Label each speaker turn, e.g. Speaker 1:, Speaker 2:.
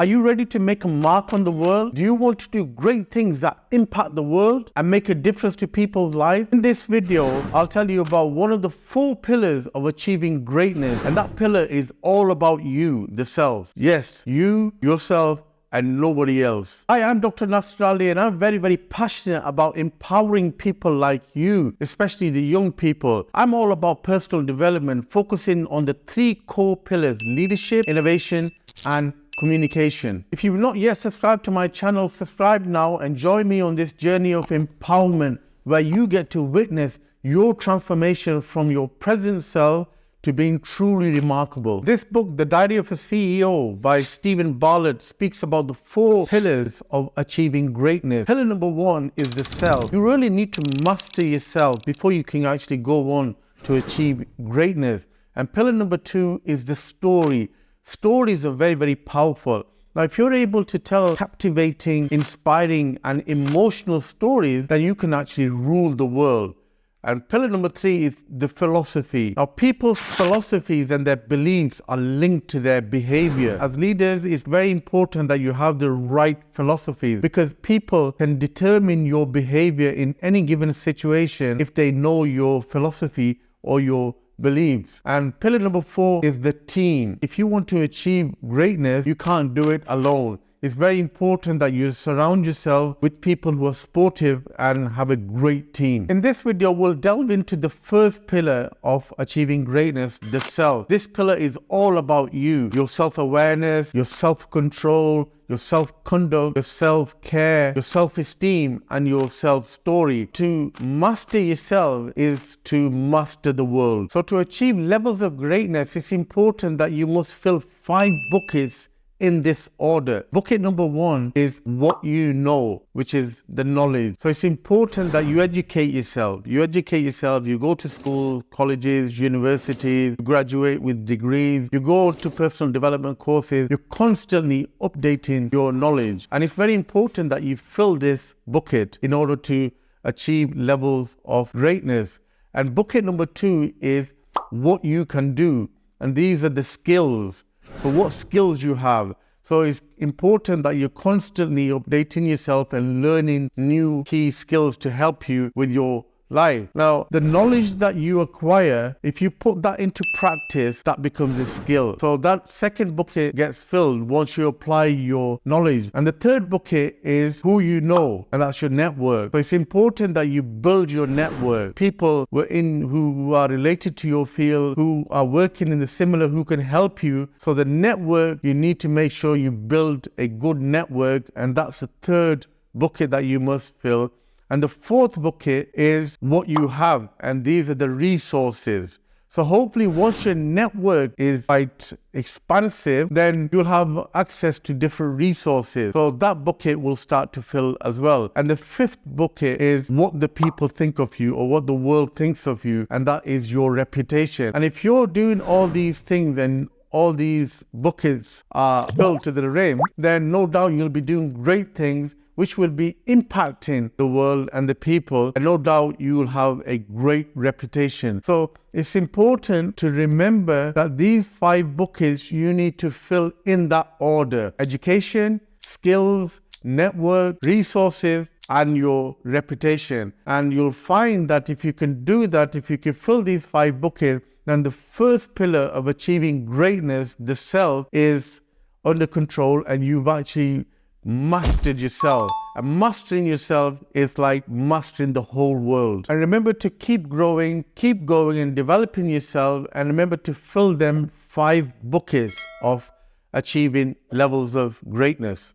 Speaker 1: Are you ready to make a mark on the world? Do you want to do great things that impact the world and make a difference to people's lives? In this video, I'll tell you about one of the 4 pillars of achieving greatness, and that pillar is all about you, the self. Yes, you, yourself, and nobody else. Hi, I'm Dr. Nasr Ali, and I'm very passionate about empowering people like you, especially the young people. I'm all about personal development, focusing on the 3 core pillars: leadership, innovation, and communication. If you've not yet subscribed to my channel, subscribe now and join me on this journey of empowerment, where you get to witness your transformation from your present self to being truly remarkable. This book, The Diary of a CEO by Bartlett, speaks about the 4 pillars of achieving greatness. Pillar number 1 is the self. You really need to master yourself before you can actually go on to achieve greatness. And pillar number 2 is the story. Stories are very powerful. Now, if you're able to tell captivating, inspiring, and emotional stories, then you can actually rule the world. And pillar number 3 is the philosophy. Now, people's philosophies and their beliefs are linked to their behavior. As leaders, it's very important that you have the right philosophies, because people can determine your behavior in any given situation if they know your philosophy or your beliefs. And pillar number 4 is the team. If you want to achieve greatness, you can't do it alone. It's very important that you surround yourself with people who are supportive and have a great team. In this video, we'll delve into the first pillar of achieving greatness, the self. This pillar is all about you, your self-awareness, your self-control, your self-conduct, your self-care, your self-esteem, and your self-story. To master yourself is to master the world. So to achieve levels of greatness, it's important that you must fill 5 buckets in this order. Bucket number 1 is what you know, which is the knowledge. So it's important that you educate yourself. You go to schools, colleges, universities, you graduate with degrees, you go to personal development courses, you're constantly updating your knowledge. And it's very important that you fill this bucket in order to achieve levels of greatness. And bucket number 2 is what you can do. And these are the skills. So what skills you have. So it's important that you're constantly updating yourself and learning new key skills to help you with your life. Now, the knowledge that you acquire, if you put that into practice, that becomes a skill. So that second bucket gets filled once you apply your knowledge. And the third bucket is who you know, and that's your network. So it's important that you build your network. People who are related to your field, who are working in the similar, who can help you. So the network, you need to make sure you build a good network, and that's the third bucket that you must fill. And the fourth bucket is what you have, and these are the resources. So hopefully once your network is quite expansive, then you'll have access to different resources. So that bucket will start to fill as well. And the 5th bucket is what the people think of you, or what the world thinks of you, and that is your reputation. And if you're doing all these things and all these buckets are filled to the rim, then no doubt you'll be doing great things which will be impacting the world and the people, and no doubt you will have a great reputation. So it's important to remember that these 5 buckets you need to fill in that order: education, skills, network, resources, and your reputation. And you'll find that if you can do that, if you can fill these 5 buckets, then the first pillar of achieving greatness, the self, is under control, and you've actually mastered yourself. And mastering yourself is like mastering the whole world. And remember to keep growing, keep going and developing yourself, and remember to fill them 5 buckets of achieving levels of greatness.